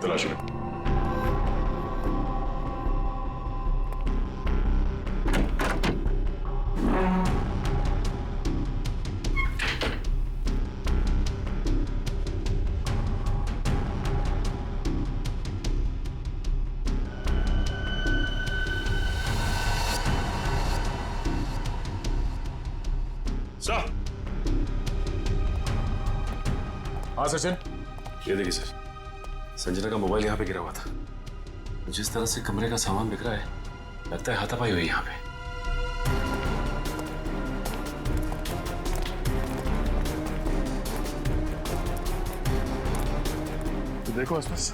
तलाशी लो। सर। हाँ सचिन। ये देखिए सर, संजना का मोबाइल यहाँ पे गिरा हुआ था। जिस तरह से कमरे का सामान बिखरा है, लगता है हाथापाई हुई यहाँ पे। तो देखो आसपास।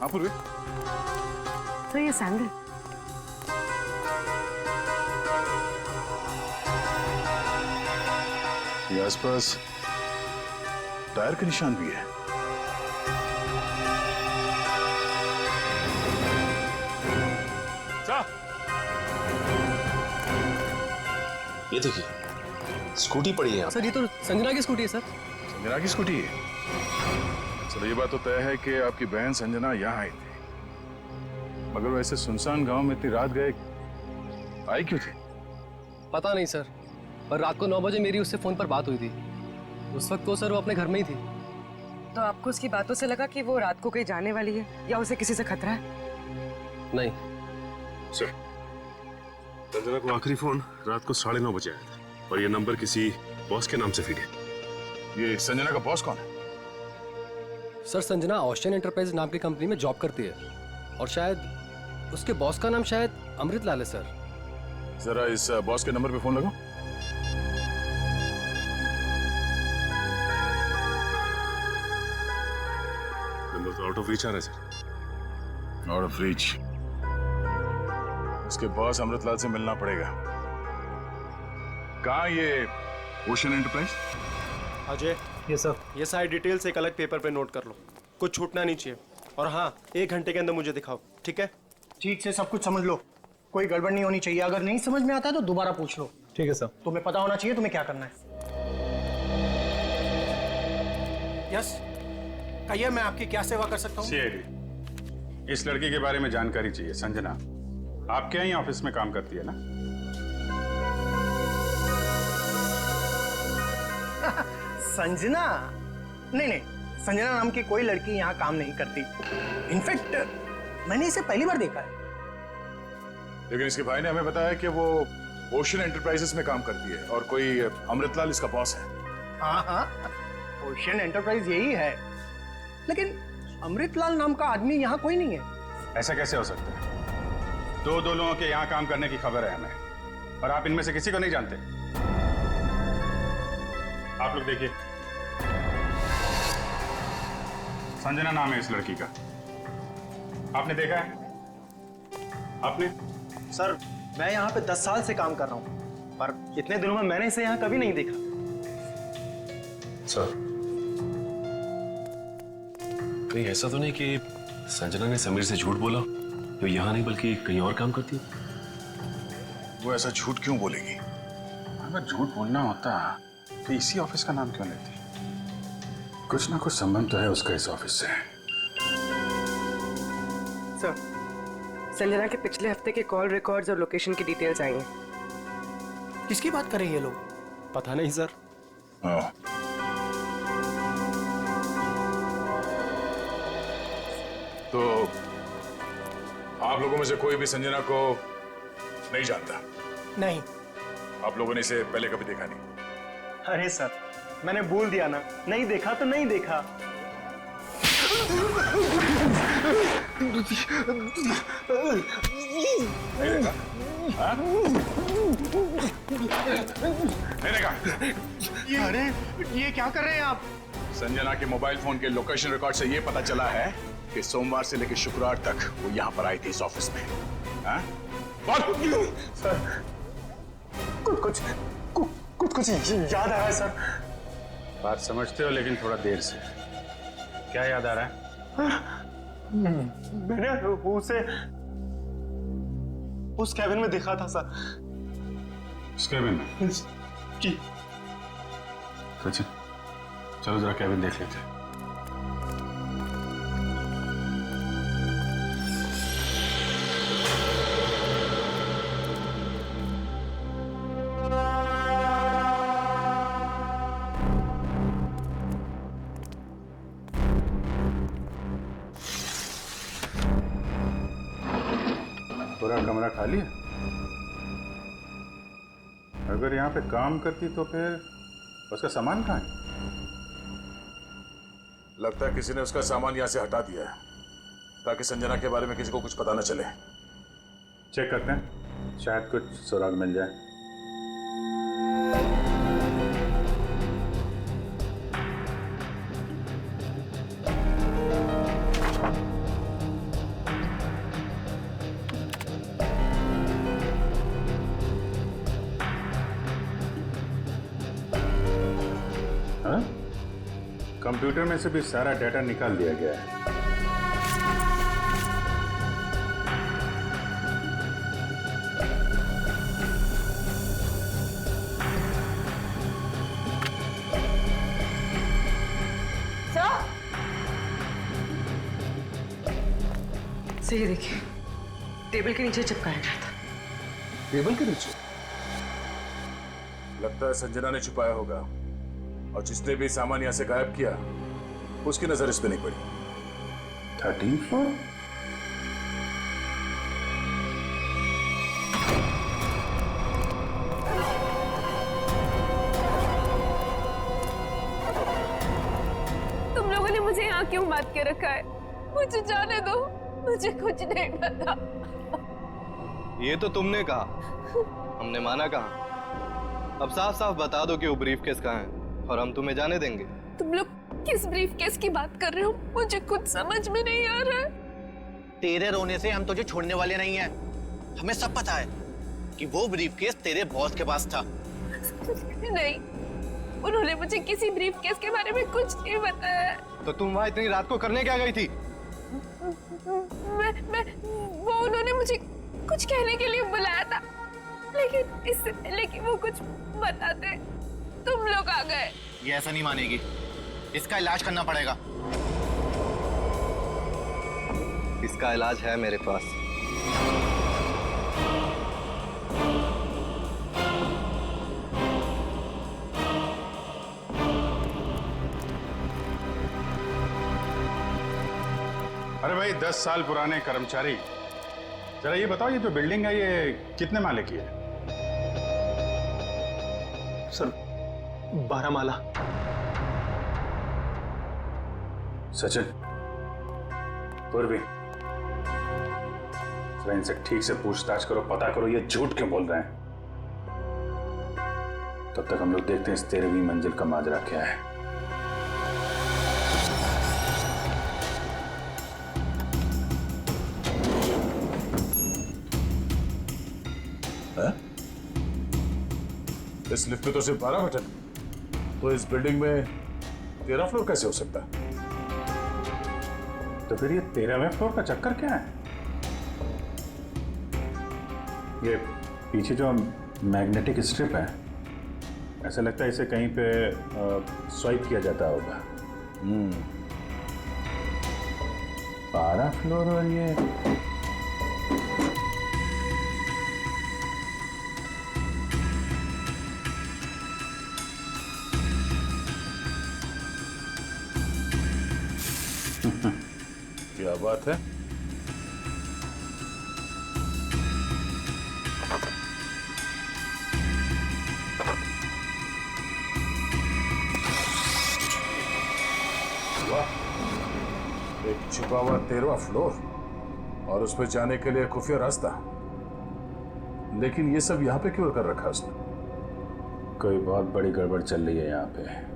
हाँ पूर्वी। तो ये सैंडल ये आसपास टायर के निशान भी है। ये देखिए, स्कूटी पड़ी है यहाँ। सर ये तो संजना की स्कूटी है सर। संजना की स्कूटी है? चलो ये बात तो तय है कि आपकी बहन संजना यहाँ आई थी, मगर वैसे सुनसान गांव में इतनी रात गए आई क्यों थी? पता नहीं सर, पर रात को 9 बजे मेरी उससे फोन पर बात हुई थी। उस वक्त तो सर वो अपने घर में ही थी। तो आपको उसकी बातों से लगा कि वो रात को कहीं जाने वाली है या उसे किसी से खतरा है? नहीं सर, संजना को आखिरी फोन रात को 9:30 बजे आया था और ये नंबर किसी बॉस के नाम से फीड है। ये संजना का बॉस कौन है? सर, संजना ऑस्टिन एंटरप्राइज नाम की कंपनी में जॉब करती है और शायद उसके बॉस का नाम शायद अमृत लाल है सर। जरा इस बॉस के नंबर पे फोन लगाओ। नंबर तो आउट ऑफ रीच आ रहा है सर। Out of reach? इसके बॉस अमृतलाल से मिलना पड़ेगा। कहाँ ये ओशन एंटरप्राइज? अजय, ये सर, ये सारी डिटेल्स एक अलग पेपर पे नोट कर लो, कुछ छूटना नहीं चाहिए। और हाँ, 1 घंटे के अंदर मुझे दिखाओ, ठीक है? ठीक से सब कुछ समझ लो, कोई गड़बड़ नहीं होनी चाहिए। अगर नहीं समझ में आता है तो दोबारा पूछ लो। ठीक है सर। तुम्हें पता होना चाहिए तुम्हें क्या करना है। यस, कहिए मैं आपकी क्या सेवा कर सकता हूँ? सीआईडी, इस लड़की के बारे में जानकारी चाहिए। संजना आपके यहाँ ऑफिस में काम करती है ना? संजना? नहीं, संजना नाम की कोई लड़की यहाँ काम नहीं करती। इनफैक्ट मैंने इसे पहली बार देखा है। लेकिन इसके भाई ने हमें बताया कि वो ओशन एंटरप्राइजेस में काम करती है और कोई अमृतलाल इसका बॉस है। हाँ, ओशन एंटरप्राइज यही है, लेकिन अमृतलाल नाम का आदमी यहाँ कोई नहीं है। ऐसा कैसे हो सकता है? दो लोगों के यहाँ काम करने की खबर है हमें, और आप इनमें से किसी को नहीं जानते। आप लोग देखिए, संजना नाम है इस लड़की का। आपने देखा है? आपने? सर, मैं यहाँ पे 10 साल से काम कर रहा हूँ, पर इतने दिनों में मैंने इसे यहाँ कभी नहीं देखा। सर, कहीं ऐसा तो नहीं कि संजना ने समीर से झूठ बोला, तो यहाँ नहीं बल्कि कहीं और काम करती है? वो ऐसा झूठ क्यों बोलेगी? अगर झूठ बोलना होता तो इसी ऑफिस का नाम क्यों लेती? कुछ ना कुछ संबंध तो है उसका इस ऑफिस से। सर, संजना के पिछले हफ्ते के कॉल रिकॉर्ड्स और लोकेशन की डिटेल्स आई हैं। किसकी बात कर रहे हैं ये लोग? पता नहीं सर। हाँ। तो आप लोगों में से कोई भी संजना को नहीं जानता? नहीं। आप लोगों ने इसे पहले कभी देखा नहीं? अरे सर, मैंने बोल दिया ना, नहीं देखा तो नहीं देखा। नहीं देखा? हाँ? नहीं देखा? अरे ये क्या कर रहे हैं आप? संजना के मोबाइल फोन के लोकेशन रिकॉर्ड से यह पता चला है कि सोमवार से लेकर शुक्रवार तक वो यहाँ पर आई थी इस ऑफिस में। हाँ? सर, कुछ कुछ याद आ रहा है सर। बात समझते हो लेकिन थोड़ा देर से। क्या याद आ रहा है? मैंने उसे उस कैबिन में देखा था सर। इस कैबिन में? जी। सचिन चलो जरा कैबिन देख लेते हैं। पूरा कमरा खाली है। अगर यहाँ पे काम करती तो फिर उसका सामान कहाँ है? लगता है किसी ने उसका सामान यहाँ से हटा दिया है ताकि संजना के बारे में किसी को कुछ पता न चले। चेक करते हैं, शायद कुछ सुराग मिल जाए। हाँ? कंप्यूटर में से भी सारा डाटा निकाल दिया गया है। सही देखिए, टेबल के नीचे चिपकाया गया था। टेबल के नीचे? लगता है संजना ने छुपाया होगा और जिसने भी सामान यहाँ से गायब किया उसकी नजर इस पे नहीं पड़ी। 13th floor? तुम लोगों ने मुझे यहाँ क्यों बात के रखा है? मुझे जाने दो, मुझे कुछ नहीं पता। ये तो तुमने कहा, हमने माना कहा। अब साफ साफ बता दो कि वो ब्रीफ केस कहाँ है और हम तुम्हें जाने देंगे। तुम लोग किस ब्रीफ केस की बात कर रहे हो? मुझे कुछ समझ में नहीं आ रहा है। तेरे रोने से हम तुझे छोड़ने वाले नहीं हैं। हमें सब पता है कि वो ब्रीफ केस तेरे बॉस के पास था। नहीं, उन्होंने मुझे किसी ब्रीफ केस के बारे में कुछ नहीं बताया। तो तुम वहां इतनी रात को करने क्या गई थी? वो उन्होंने मुझे कुछ कहने के लिए बुलाया था, लेकिन इससे पहले कि वो कुछ बताते तुम लोग आ गए। ये ऐसा नहीं मानेगी, इसका इलाज करना पड़ेगा। इसका इलाज है मेरे पास। अरे भाई 10 साल पुराने कर्मचारी, जरा ये बताओ, ये जो बिल्डिंग है ये कितने माले की है? सर 12 माला। सचिन, पूर्वी, जरा इनसे ठीक से पूछताछ करो, पता करो ये झूठ क्यों बोल रहे हैं। तब तक हम लोग देखते हैं इस 13वीं मंजिल का माजरा क्या है। इस लिफ्ट में तो सिर्फ 12 बटन, तो इस बिल्डिंग में 13 फ्लोर कैसे हो सकता है? तो फिर ये 13वें फ्लोर का चक्कर क्या है? ये पीछे जो मैग्नेटिक स्ट्रिप है, ऐसा लगता है इसे कहीं पे स्वाइप किया जाता होगा। 12 फ्लोर और ये क्या बात है? वाह, एक छुपा हुआ 13वां फ्लोर और उस पर जाने के लिए खुफिया रास्ता। लेकिन ये सब यहाँ पे क्यों कर रखा उसने? कोई बहुत बड़ी गड़बड़ चल रही है यहाँ पे।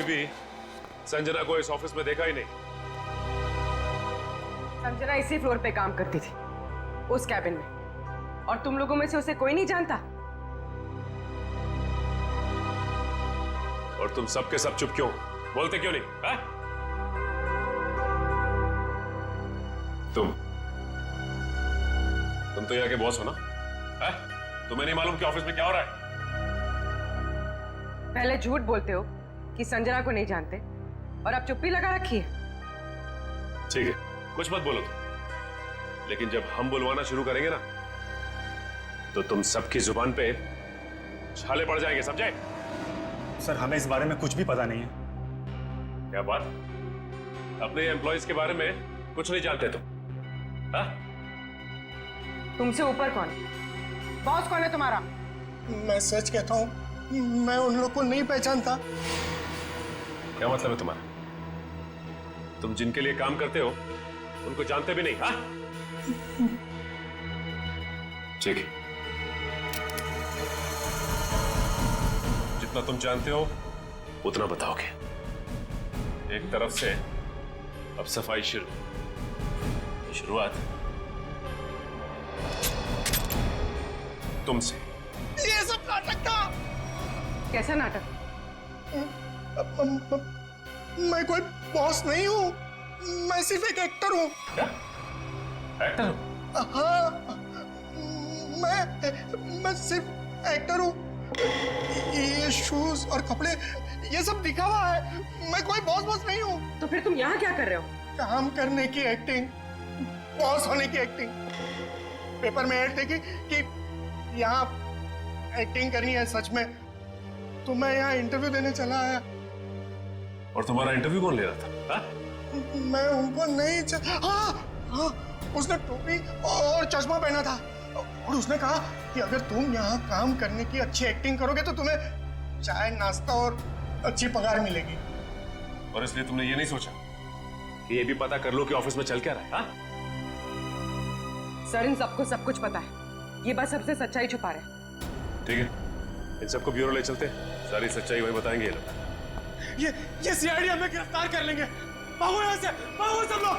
कभी भी संजना को इस ऑफिस में देखा ही नहीं। संजना इसी फ्लोर पे काम करती थी, उस कैबिन में, और तुम लोगों में से उसे कोई नहीं जानता। और तुम सब के सब चुप क्यों, बोलते क्यों नहीं? है? तुम तो यहाँ के बॉस हो ना? है? तुम्हें नहीं मालूम कि ऑफिस में क्या हो रहा है? पहले झूठ बोलते हो कि संजना को नहीं जानते, और अब चुप्पी लगा रखी है। ठीक है, कुछ मत बोलो तुम, लेकिन जब हम बुलवाना शुरू करेंगे ना, तो तुम सबकी जुबान पे छाले पड़ जाएंगे, समझे? सर हमें इस बारे में कुछ भी पता नहीं है। क्या बात? अपने एम्प्लॉयज के बारे में कुछ नहीं जानते तुम? हाँ? तुमसे ऊपर कौन है? बॉस कौन है तुम्हारा? मैं सच कहता हूँ, मैं उन लोग को नहीं पहचानता। क्या मतलब है तुम्हारा? तुम जिनके लिए काम करते हो उनको जानते भी नहीं? हाँ? ठीक है, जितना तुम जानते हो उतना बताओगे। एक तरफ से अब सफाई शुरुआत तुमसे। ये सब नाटक था। कैसा नाटक? मैं कोई बॉस नहीं हूँ, मैं सिर्फ एक एक्टर हूँ। क्या? एक्टर हो? हाँ, मैं सिर्फ एक्टर हूँ। ये शूज और कपड़े ये सब दिखा हुआ है, मैं कोई बॉस नहीं हूँ। तो फिर तुम यहाँ क्या कर रहे हो? काम करने की एक्टिंग, बॉस होने की एक्टिंग। पेपर में ऐड देखी कि यहाँ एक्टिंग करनी है सच में, तो मैं यहाँ इंटरव्यू देने चला आया। और तुम्हारा इंटरव्यू कौन ले रहा था? हा? मैं उनको नहीं हाँ, उसने टोपी और चश्मा पहना था, और उसने कहा कि अगर तुम यहाँ काम करने की अच्छी एक्टिंग करोगे तो तुम्हें चाय नाश्ता और अच्छी पगार मिलेगी। और इसलिए तुमने ये नहीं सोचा कि ये भी पता कर लो कि ऑफिस में चल क्या रहा है? हा? सर, इन सबको सब कुछ पता है, ये बस सबसे सच्चाई छुपा रहे हैं। ठीक है, इन सबको ब्यूरो ले चलते हैं, सारी सच्चाई वही बताएंगे ये लोग। ये सीआईडी हमें गिरफ्तार कर लेंगे। भागो यहाँ से, भागो सब लोग।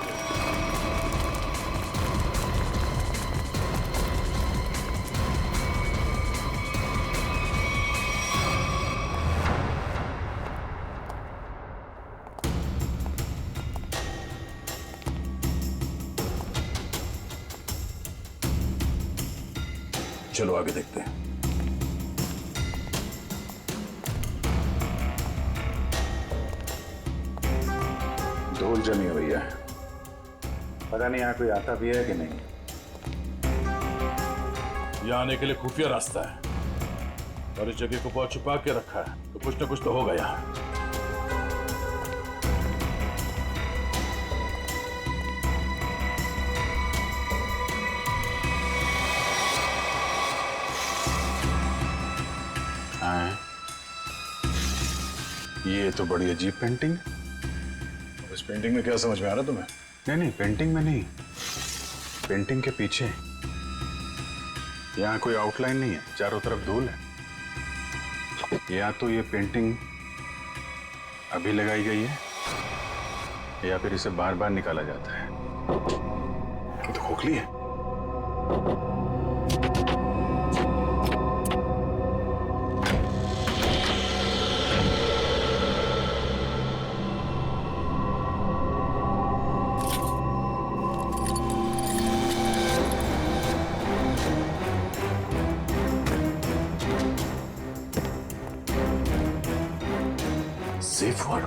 चलो आगे देखते हैं। धूल जमी हुई है, पता नहीं यहाँ कोई आता भी है कि नहीं। यहाँ आने के लिए खुफिया रास्ता है, और इस जगह को बहुत छुपा के रखा है, तो कुछ ना कुछ तो होगा यहाँ। ये तो बड़ी अजीब पेंटिंग। इस पेंटिंग में क्या समझ में आ रहा तुम्हें? नहीं, पेंटिंग में नहीं, पेंटिंग के पीछे। यहाँ कोई आउटलाइन नहीं है, चारों तरफ धूल है। या तो ये पेंटिंग अभी लगाई गई है, या फिर इसे बार बार निकाला जाता है। ये तो खोखली है। Safe word.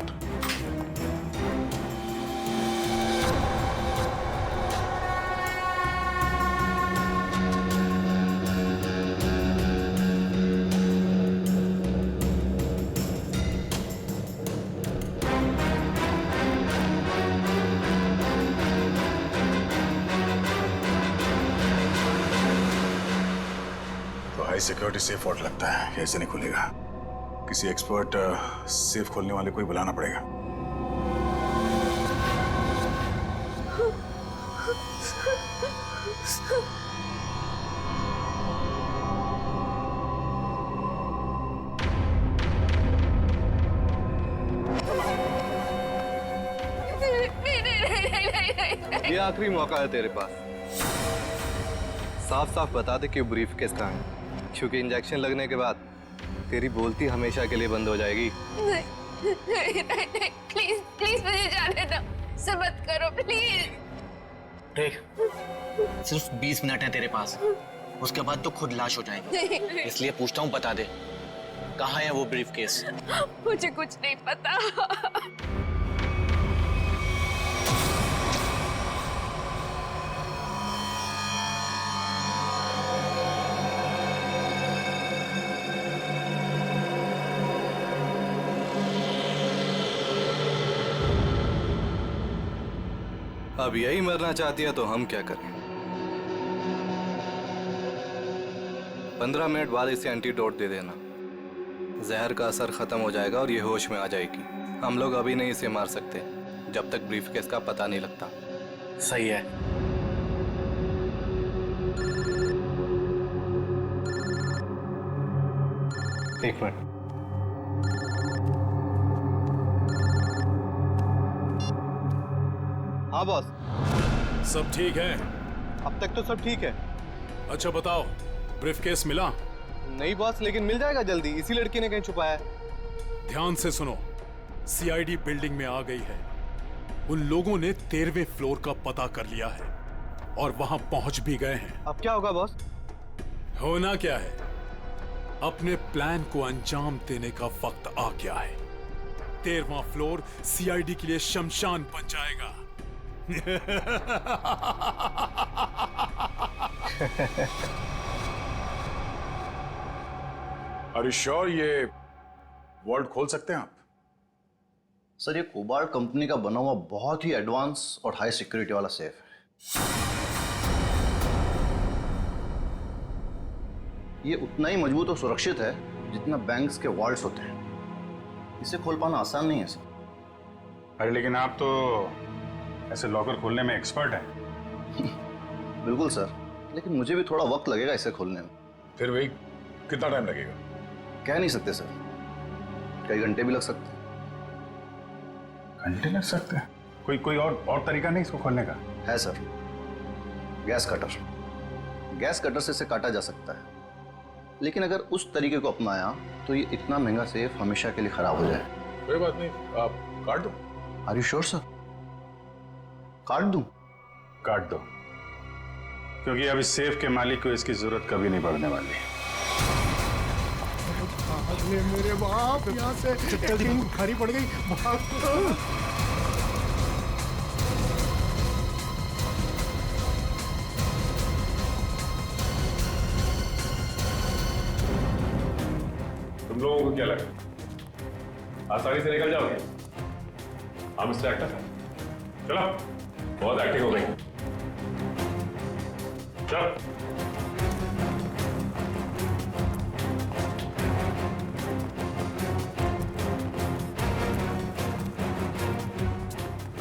तो हाई सिक्योरिटी सेफ वर्ड लगता है, कैसे नहीं खुलेगा? किसी एक्सपर्ट सेफ खोलने वाले को ही बुलाना पड़ेगा। आखिरी मौका है तेरे पास। साफ साफ बता दे कि ब्रीफ केस कहाँ है, क्योंकि इंजेक्शन लगने के बाद तेरी बोलती हमेशा के लिए बंद हो जाएगी। नहीं नहीं नहीं, प्लीज प्लीज मुझे जाने दो, ऐसा मत करो प्लीज। देख, सिर्फ 20 मिनट है तेरे पास, उसके बाद तो खुद लाश हो जाएगी। इसलिए पूछता हूँ, बता दे कहाँ है वो ब्रीफ केस? मुझे कुछ नहीं पता। अब यही मरना चाहती है तो हम क्या करें? 15 मिनट बाद इसे एंटीडोट दे देना, जहर का असर खत्म हो जाएगा और ये होश में आ जाएगी। हम लोग अभी नहीं इसे मार सकते जब तक ब्रीफकेस का पता नहीं लगता। सही है। एक मिनट। हाँ बॉस, सब ठीक है? अब तक तो सब ठीक है। अच्छा बताओ, ब्रीफकेस मिला? नहीं बॉस, लेकिन मिल जाएगा जल्दी। इसी लड़की ने कहीं छुपाया है। ध्यान से सुनो, सीआईडी बिल्डिंग में आ गई है। उन लोगों ने 13वें फ्लोर का पता कर लिया है और वहां पहुंच भी गए हैं। अब क्या होगा बॉस? होना क्या है, अपने प्लान को अंजाम देने का वक्त आ गया है। 13वां फ्लोर सीआईडी के लिए शमशान बन जाएगा। अरे श्योर, ये वॉल्ट खोल सकते हैं आप? सर, ये कोबाल्ट कंपनी का बना हुआ बहुत ही एडवांस और हाई सिक्योरिटी वाला सेफ है। ये उतना ही मजबूत और सुरक्षित है जितना बैंक्स के वॉल्ट्स होते हैं। इसे खोल पाना आसान नहीं है सर। अरे लेकिन आप तो ऐसे लॉकर खोलने में एक्सपर्ट हैं। बिल्कुल सर, लेकिन मुझे भी थोड़ा वक्त लगेगा इसे खोलने में। फिर भाई कितना टाइम लगेगा? कह नहीं सकते सर, कई घंटे भी लग सकते हैं। घंटे लग सकते हैं? कोई और तरीका नहीं इसको खोलने का? है sir, gas cutter. Gas cutter से इसे काटा जा सकता है, लेकिन अगर उस तरीके को अपनाया तो ये इतना महंगा सेफ हमेशा के लिए खराब हो जाए। कोई बात नहीं, आप काट दो। Are you sure sir? काट दूं? काट दो, क्योंकि अब इस सेफ के मालिक को इसकी जरूरत कभी नहीं पड़ने वाली। अगले मेरे बाप, यहाँ से भारी पड़ गई। तुम लोगों को क्या लगा आसानी से निकल जाओगे? हम मिस्टर एक्टर, चलो, बहुत एक्टिंग हो गई। चलो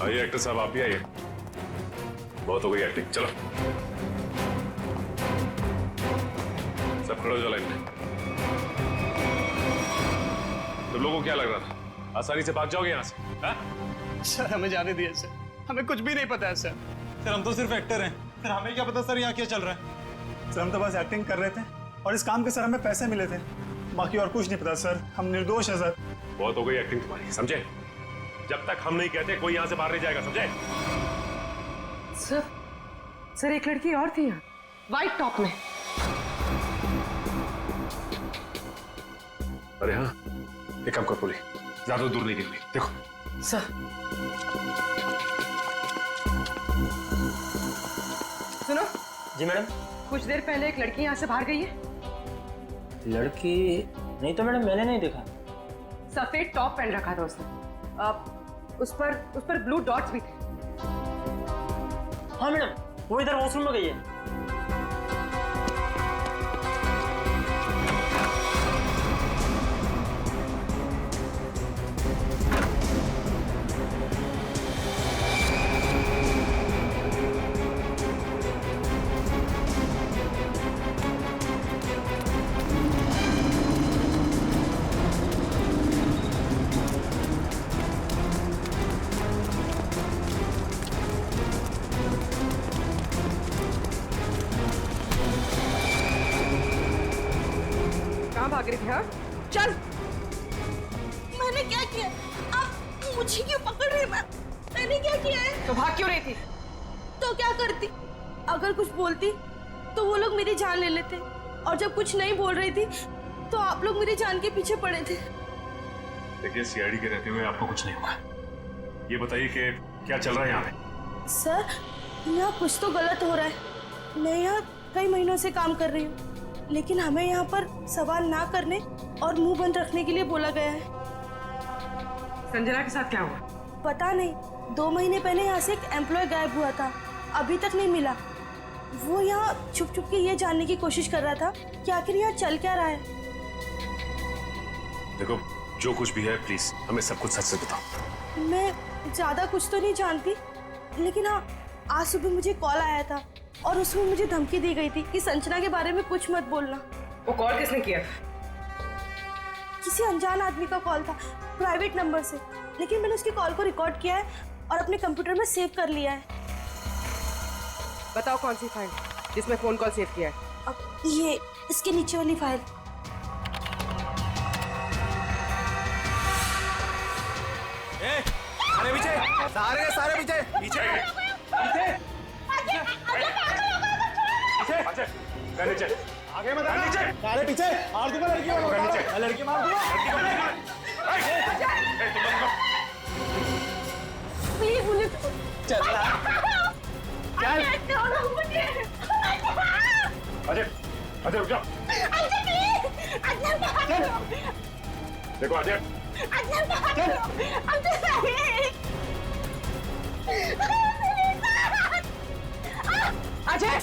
आइए एक्टर साहब, आप भी आइए। बहुत हो गई एक्टिंग, चलो सब खड़े हो जाओ लाइन में। तुम लोगों को क्या लग रहा था आसानी से भाग जाओगे यहाँ से? हाँ? सर हमें जाने दिए सर, हमें कुछ भी नहीं पता है सर। सर हम तो सिर्फ एक्टर हैं, सर हमें क्या पता सर यहाँ क्या चल रहा है। सर हम तो बस एक्टिंग कर रहे थे और इस काम के सर हमें पैसे मिले थे, बाकी और कुछ नहीं पता सर। हम निर्दोष है सर। बहुत हो गई एक्टिंग तुम्हारी, समझे? जब तक हम नहीं कहते कोई यहाँ से बाहर नहीं जाएगा, समझे? सर एक लड़की और थी यहाँ, व्हाइट टॉप में। अरे हाँ, एक काम कर पूरी, ज्यादा दूर नहीं गिरनी। देखो सर, सुनो। जी मैडम। कुछ देर पहले एक लड़की यहाँ से बाहर गई है। लड़की नहीं तो मैडम, मैंने नहीं देखा। सफेद टॉप पहन रखा था उसने। उस पर ब्लू डॉट्स भी थे। हाँ मैडम, वो इधर वॉशरूम में गई है। भाग रही थी? हाँ, चल। मैंने क्या किया? आप मुझे क्यों पकड़ रहे हैं? मैंने क्या किया है? तो भाग क्यों रही थी? तो क्या करती? अगर कुछ बोलती तो वो लोग मेरी जान ले लेते, और जब कुछ नहीं बोल रही थी तो आप लोग मेरी जान के पीछे पड़े थे। देखिए, सीआईडी के रहते हुए आपको कुछ नहीं हुआ। ये बताइए कि क्या चल रहा है यहाँ पे? सर, यहाँ कुछ तो गलत हो रहा है। मैं यहाँ कई महीनों से काम कर रही हूँ, लेकिन हमें यहाँ पर सवाल ना करने और मुंह बंद रखने के लिए बोला गया है। संजना के साथ क्या हुआ? पता नहीं, 2 महीने पहले यहाँ से एक एम्प्लॉय गायब हुआ था, अभी तक नहीं मिला। वो यहाँ छुप छुप के ये जानने की कोशिश कर रहा था कि आखिर यहाँ चल क्या रहा है। देखो, जो कुछ भी है प्लीज हमें सब कुछ सच से बताओ। मैं ज्यादा कुछ तो नहीं जानती, लेकिन हाँ, आज सुबह मुझे कॉल आया था और उसमें मुझे धमकी दी गई थी कि संजना के बारे में कुछ मत बोलना। वो कॉल किसने किया? किसी अनजान आदमी का कॉल था, प्राइवेट नंबर से, लेकिन मैंने उसकी कॉल को रिकॉर्ड किया है और अपने कंप्यूटर में सेव कर लिया है। बताओ कौन सी फाइल जिसमें फोन कॉल सेव किया है? अब ये इसके नीचे वाली फाइल। अरे पीछे, सारे के सारे पीछे, नीचे नीचे आगे मत आना। सारे पीछे, मार दूंगा लड़की को। लड़की मार दूंगा। प्लीज मुझे चल अजय, अजय रुक जाओ। देखो अजय, अजय!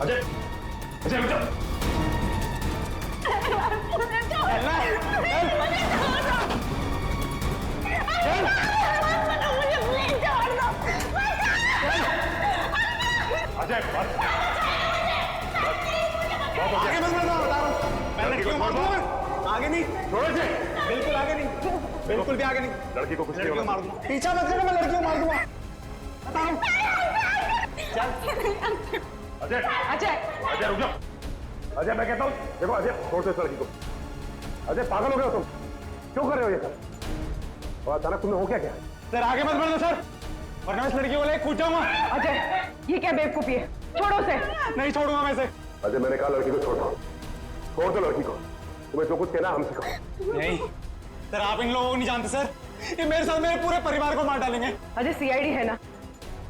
अजय, अजय रुक जाओ। अजय, आगे मत बढ़ो, बता रहा हूँ। मैं लड़की को मार दूंगा। आगे नहीं, बिल्कुल आगे नहीं, बिल्कुल भी आगे नहीं। लड़की को कुछ नहीं लड़की को होगा। मार दूंगा। पीछा मत करना, मैं लड़की को मार दूंगा। बताओ। अजय, अजय! अजय रुक जाओ। अजय मैं कहता हूँ, देखो अजय, छोड़ दो इस लड़की को। अजय पागल हो गए हो तुम? क्यों कर रहे हो ये सब? और अचानक तुम्हें हो क्या क्या? सर आगे मत बढ़ो सर, वरना इस लड़की को लेकर कूद जाऊंगा। अजय, ये क्या बेवकूफी है? छोड़ो उसे। नहीं छोड़ूंगा मैं इसे। अजय मैंने कहा लड़की को छोड़ दो। छोड़ दो लड़की को। तुम्हें जो कुछ कहना हम सिखाओ। नहीं सर, आप इन लोगों को नहीं जानते सर, ये मेरे साथ मेरे पूरे परिवार को मार डालेंगे। अजय, सीआईडी है ना,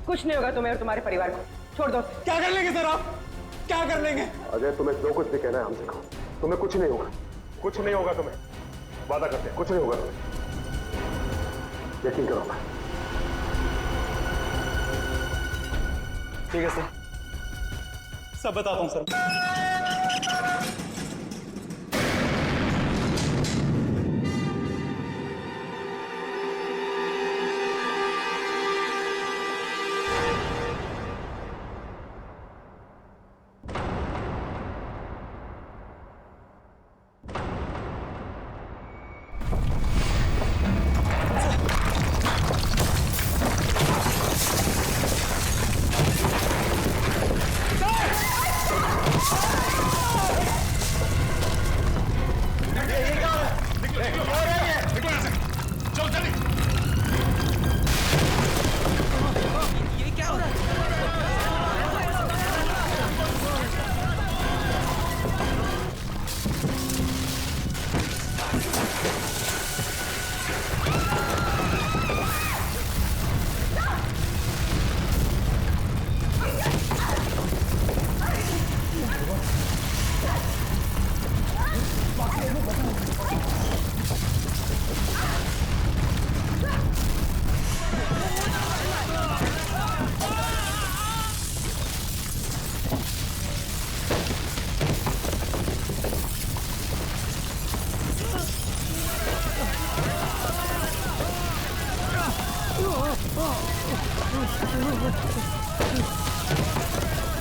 कुछ नहीं होगा तुम्हें और तुम्हारे परिवार को। छोड़ दो। क्या कर लेंगे सर आप? क्या कर लेंगे? अजय तुम्हें जो कुछ भी कहना है हम सिखाओ। तुम्हें कुछ नहीं होगा, कुछ नहीं होगा तुम्हें। वादा करते हैं कुछ नहीं होगा तुम्हें। यकीन करो मैं। ठीक है सर, सब बताता हूँ सर।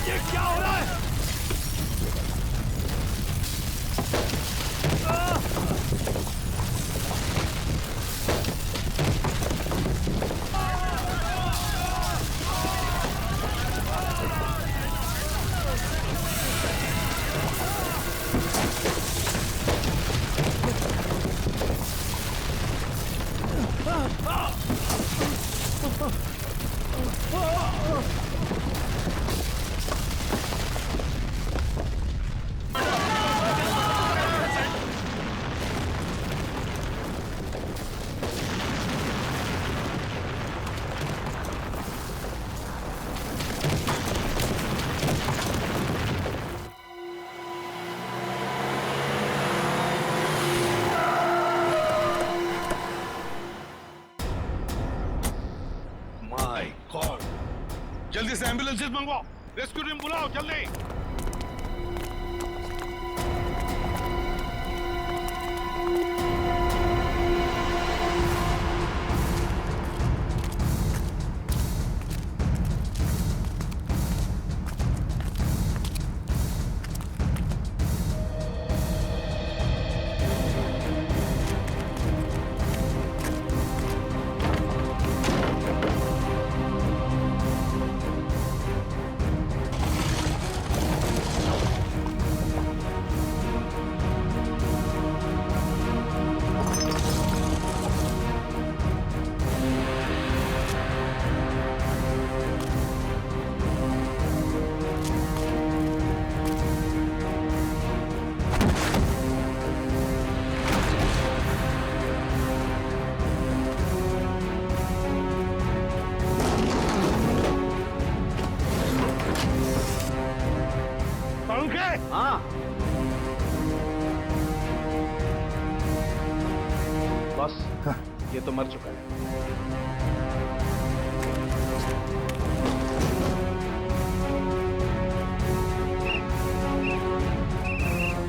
ये क्या हो रहा है? जल्दी से एम्बुलेंसेस मंगवाओ, रेस्क्यू टीम बुलाओ जल्दी। हाँ बस ये तो मर चुका है।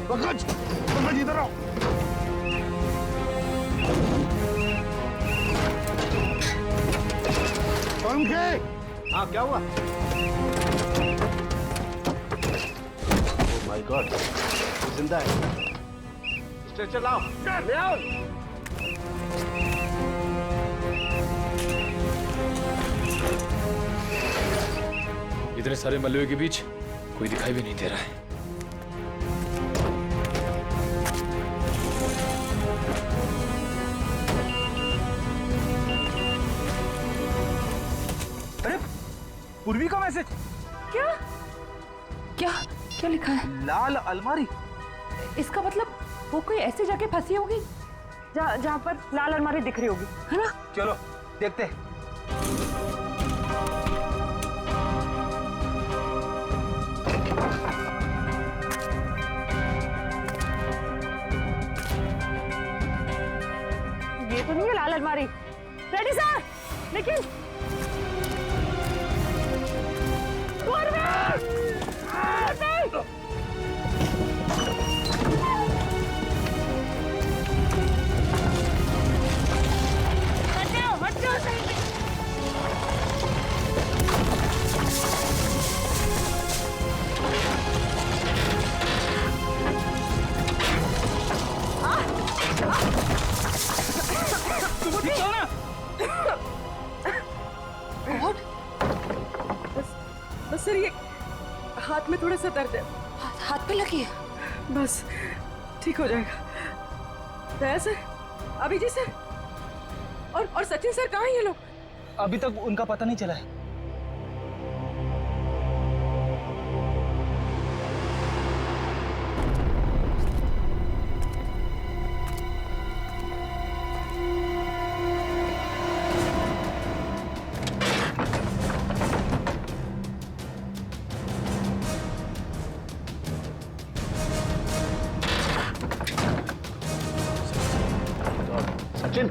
पंकज, पंकज इधर आओ। पंकज, हाँ क्या हुआ? माय गॉड, जिंदा है। स्ट्रेचर लाओ, ले आओ। इतने सारे मलबे के बीच कोई दिखाई भी नहीं दे रहा है। अरे पूर्वी का मैसेज। क्या क्या क्या लिखा है? लाल अलमारी। इसका मतलब वो कोई ऐसी जगह फंसी होगी जहाँ पर लाल अलमारी दिख रही होगी, है ना? चलो देखते हैं। ये तो नहीं है लाल अलमारी। रेडी सर, लेकिन बस सर, ये हाथ में थोड़ा सा दर्द है। हाथ पे लगी है? बस ठीक हो जाएगा। दया सर, अभिजीत सर और सचिन सर कहाँ हैं ये लोग? अभी तक उनका पता नहीं चला है। सचिन,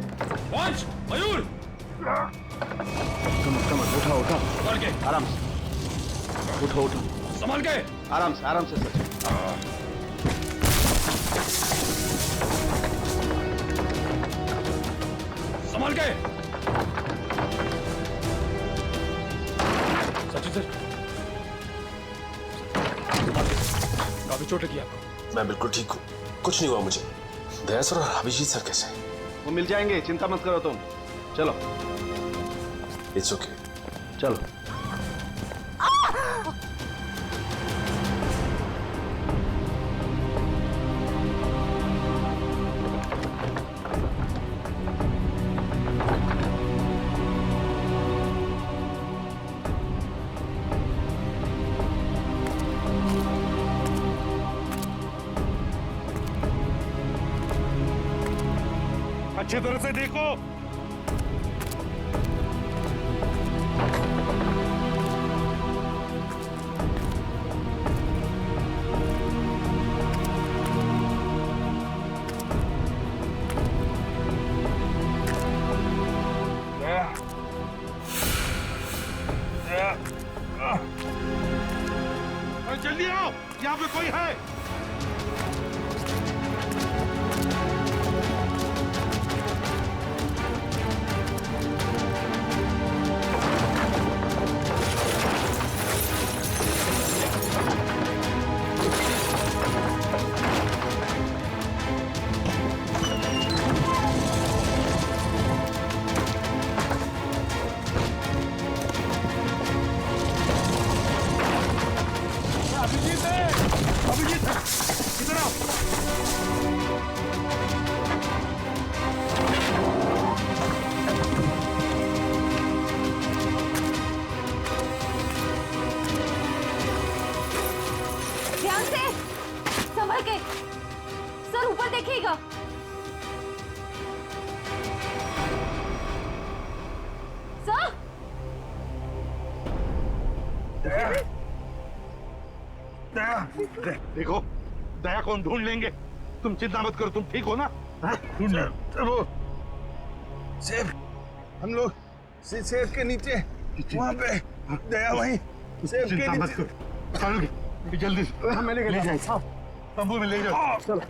पहुंच मयूर। कम उठा उठा, संभाल के, आराम से उठो उठो, संभाल के। आराम से सचिन। संभाल के। सर काफी चोट लगी आपको। मैं बिल्कुल ठीक हूँ, कुछ नहीं हुआ मुझे। दया सर और अभिजीत सर कैसे हैं? वो मिल जाएंगे, चिंता मत करो तुम। चलो। It's okay. चलो। अच्छी तरह से देखो। जल्दी आओ, यहाँ पे कोई है। अभिजीत इधर आओ। ध्यान से, संभल के। सर ऊपर देखिएगा। सर देखो, दया कौन ढूंढ लेंगे, तुम चिंता मत करो, तुम ठीक हो ना? ढूंढ वो सेब, हम लोग सेब के नीचे वहाँ पे दया वहीं सेब के चिंता मत नीचे। करो, चलो जल्दी से मैं लेके ले जाए, तंबू में ले जाओ। चलो।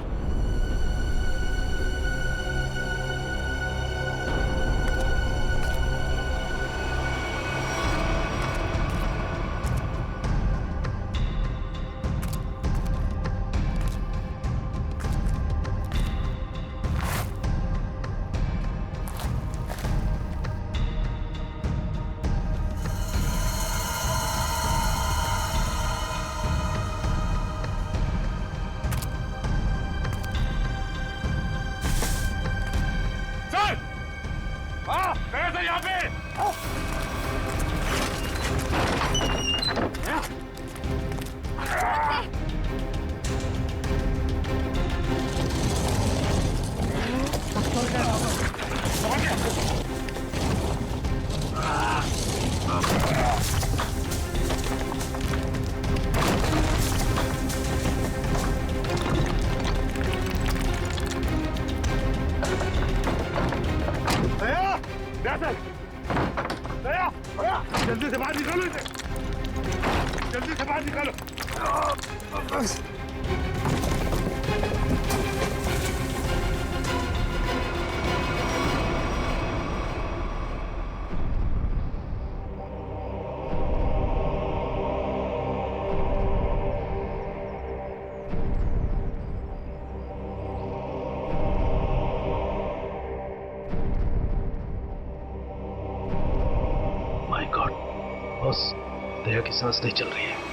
यहाँ पे जल्दी से बाहर निकालो इसे, जल्दी से बाहर निकालो। माय गॉड बॉस, दया की सांस नहीं चल रही है।